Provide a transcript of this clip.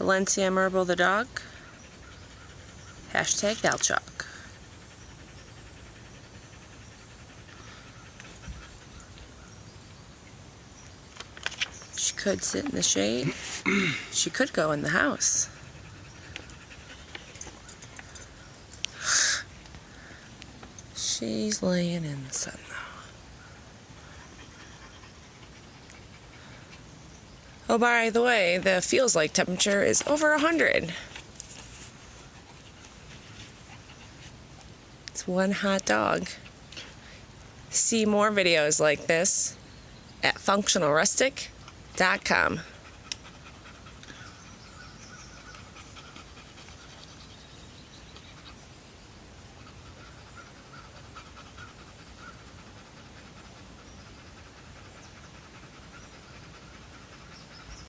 Valencia, Merble the dog. Hashtag Valchalk. She could sit in the shade. She could go in the house. She's laying in the sun though. Oh, by the way, the feels like temperature is over 100. It's one hot dog. See more videos like this at functionalrustic.com.